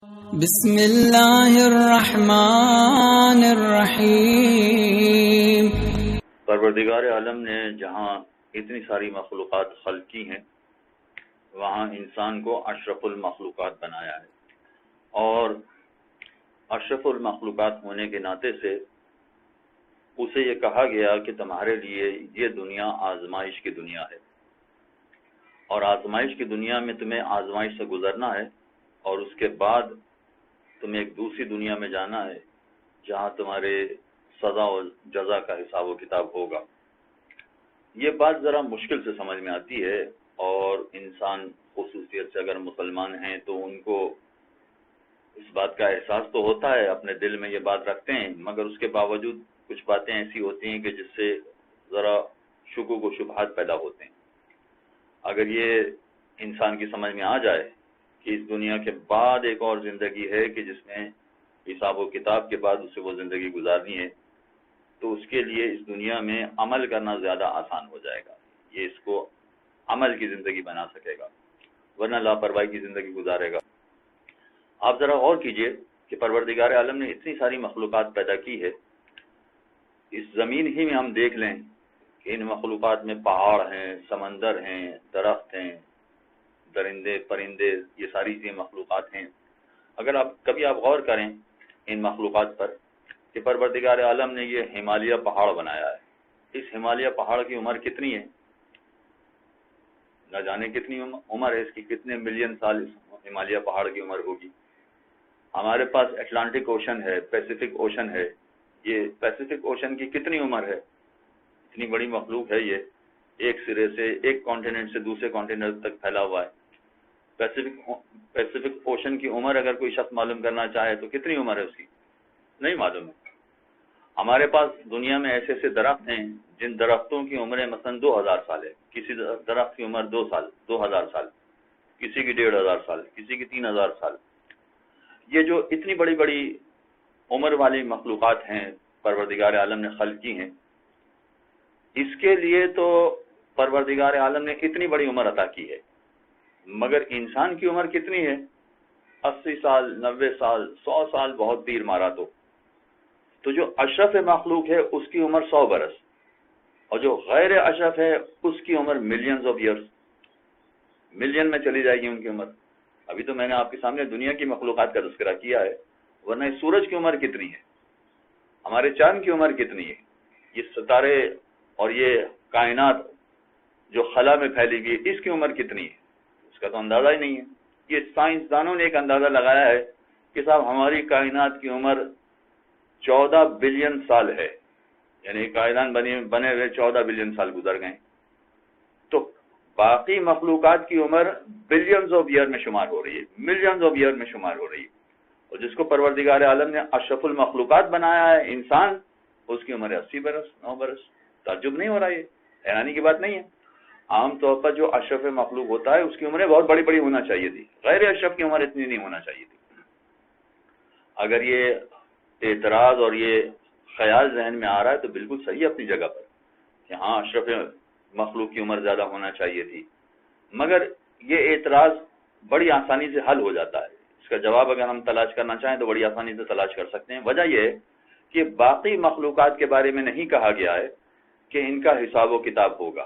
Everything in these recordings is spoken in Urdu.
بسم اللہ الرحمن الرحیم۔ پروردگار عالم نے جہاں اتنی ساری مخلوقات خلق کی ہیں وہاں انسان کو اشرف المخلوقات بنایا ہے، اور اشرف المخلوقات ہونے کے ناطے سے اسے یہ کہا گیا کہ تمہارے لیے یہ دنیا آزمائش کی دنیا ہے، اور آزمائش کی دنیا میں تمہیں آزمائش سے گزرنا ہے، اور اس کے بعد تمہیں ایک دوسری دنیا میں جانا ہے جہاں تمہارے سزا و جزا کا حساب و کتاب ہوگا۔ یہ بات ذرا مشکل سے سمجھ میں آتی ہے، اور انسان خصوصیت سے اگر مسلمان ہیں تو ان کو اس بات کا احساس تو ہوتا ہے، اپنے دل میں یہ بات رکھتے ہیں، مگر اس کے باوجود کچھ باتیں ایسی ہوتی ہیں کہ جس سے ذرا شکوک و شبہات پیدا ہوتے ہیں۔ اگر یہ انسان کی سمجھ میں آ جائے کہ اس دنیا کے بعد ایک اور زندگی ہے کہ جس میں حساب و کتاب کے بعد اسے وہ زندگی گزارنی ہے، تو اس کے لیے اس دنیا میں عمل کرنا زیادہ آسان ہو جائے گا، یہ اس کو عمل کی زندگی بنا سکے گا، ورنہ لاپرواہی کی زندگی گزارے گا۔ آپ ذرا غور کیجئے کہ پروردگار عالم نے اتنی ساری مخلوقات پیدا کی ہے، اس زمین ہی میں ہم دیکھ لیں کہ ان مخلوقات میں پہاڑ ہیں، سمندر ہیں، درخت ہیں، درندے پرندے، یہ ساری چیزیں مخلوقات ہیں۔ اگر کبھی آپ غور کریں ان مخلوقات پر کہ پروردگار عالم نے یہ ہمالیہ پہاڑ بنایا ہے، اس ہمالیہ پہاڑ کی عمر کتنی ہے؟ نہ جانے کتنی عمر ہے اس کی، کتنے ملین سال اس ہمالیہ پہاڑ کی عمر ہوگی۔ ہمارے پاس اٹلانٹک اوشن ہے، پیسیفک اوشن ہے، یہ پیسیفک اوشن کی کتنی عمر ہے؟ اتنی بڑی مخلوق ہے یہ، ایک سرے سے ایک کانٹیننٹ سے دوسرے کانٹیننٹ تک پھیلا ہوا ہے۔ پیسیفک اوشن کی عمر اگر کوئی شخص معلوم کرنا چاہے تو کتنی عمر ہے اس کی؟ نہیں معلوم ہے۔ ہمارے پاس دنیا میں ایسے ایسے درخت ہیں جن درختوں کی عمریں مثلا 2000 سال ہے، کسی درخت کی عمر 2000 سال، کسی کی 1500 سال، کسی کی 3000 سال۔ یہ جو اتنی بڑی بڑی عمر والی مخلوقات ہیں پروردگار عالم نے خلق کی ہیں، اس کے لیے تو پروردگار عالم نے اتنی بڑی عمر عطا کی ہے، مگر انسان کی عمر کتنی ہے؟ 80 سال، 90 سال، 100 سال بہت تیر مارا تو جو اشرف مخلوق ہے اس کی عمر 100 برس، اور جو غیر اشرف ہے اس کی عمر ملینز آف ایئرس، ملین میں چلی جائے گی ان کی عمر۔ ابھی تو میں نے آپ کے سامنے دنیا کی مخلوقات کا تذکرہ کیا ہے، ورنہ اس سورج کی عمر کتنی ہے، ہمارے چاند کی عمر کتنی ہے، یہ ستارے اور یہ کائنات جو خلا میں پھیلی گئی اس کی عمر کتنی ہے، اس کا تو اندازہ ہی نہیں ہے۔ یہ سائنسدانوں نے ایک اندازہ لگایا ہے کہ صاحب ہماری کائنات کی عمر 14 بلین سال ہے، یعنی کائنات بنے ہوئے 14 بلین سال گزر گئے، تو باقی مخلوقات کی عمر بلینز آف ایئر میں شمار ہو رہی ہے، ملینز آف ایئر میں شمار ہو رہی ہے، اور جس کو پروردگار عالم نے اشرف المخلوقات بنایا ہے انسان، اس کی عمر ہے 80 برس، 9 برس۔ تعجب نہیں ہو رہا، یہ حیرانی کی بات نہیں ہے۔ عام طور پر جو اشرف مخلوق ہوتا ہے اس کی عمریں بہت بڑی بڑی ہونا چاہیے تھی، غیر اشرف کی عمر اتنی نہیں ہونا چاہیے تھی۔ اگر یہ اعتراض اور یہ خیال ذہن میں آ رہا ہے تو بالکل صحیح ہے اپنی جگہ پر کہ ہاں اشرف مخلوق کی عمر زیادہ ہونا چاہیے تھی، مگر یہ اعتراض بڑی آسانی سے حل ہو جاتا ہے۔ اس کا جواب اگر ہم تلاش کرنا چاہیں تو بڑی آسانی سے تلاش کر سکتے ہیں۔ وجہ یہ ہے کہ باقی مخلوقات کے بارے میں نہیں کہا گیا ہے کہ ان کا حساب و کتاب ہوگا،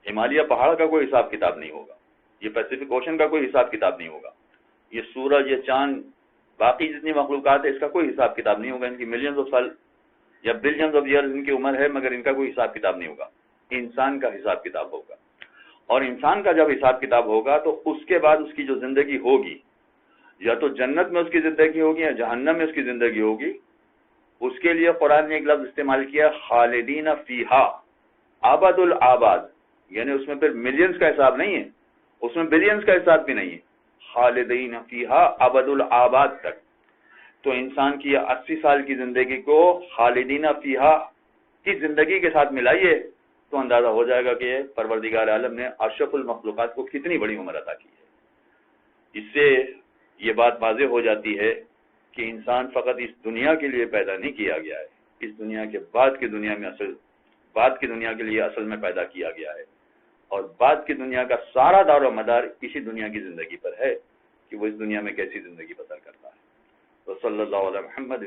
ہمالیہ پہاڑ کا کوئی حساب کتاب نہیں ہوگا، یہ پیسیفک اوشن کا کوئی حساب کتاب نہیں ہوگا، یہ سورج، یہ چاند، باقی جتنی مخلوقات ہے اس کا کوئی حساب کتاب نہیں ہوگا، ان کی ملینز آف سال یا بلینز آف ایئرز ان کی عمر ہے، مگر ان کا کوئی حساب کتاب نہیں ہوگا۔ انسان کا حساب کتاب ہوگا، اور انسان کا جب حساب کتاب ہوگا تو اس کے بعد اس کی جو زندگی ہوگی، یا تو جنت میں اس کی زندگی ہوگی یا جہنم میں اس کی زندگی ہوگی۔ اس کے لیے قرآن نے ایک لفظ استعمال کیا، خالدین فیہا، آباد الآباد، یعنی اس میں پھر ملینز کا حساب نہیں ہے، اس میں بلینز کا حساب بھی نہیں ہے، خالدین فیہا ابد الآباد تک۔ تو انسان کی 80 سال کی زندگی کو خالدین فیہا کی زندگی کے ساتھ ملائیے تو اندازہ ہو جائے گا کہ پروردگار عالم نے اشرف المخلوقات کو کتنی بڑی عمر عطا کی ہے۔ اس سے یہ بات واضح ہو جاتی ہے کہ انسان فقط اس دنیا کے لیے پیدا نہیں کیا گیا ہے، اس دنیا کے بعد کی دنیا کے لیے اصل میں پیدا کیا گیا ہے، اور بعد کی دنیا کا سارا دار و مدار اسی دنیا کی زندگی پر ہے کہ وہ اس دنیا میں کیسی زندگی بسر کرتا ہے. تو صلی اللہ علیہ محمد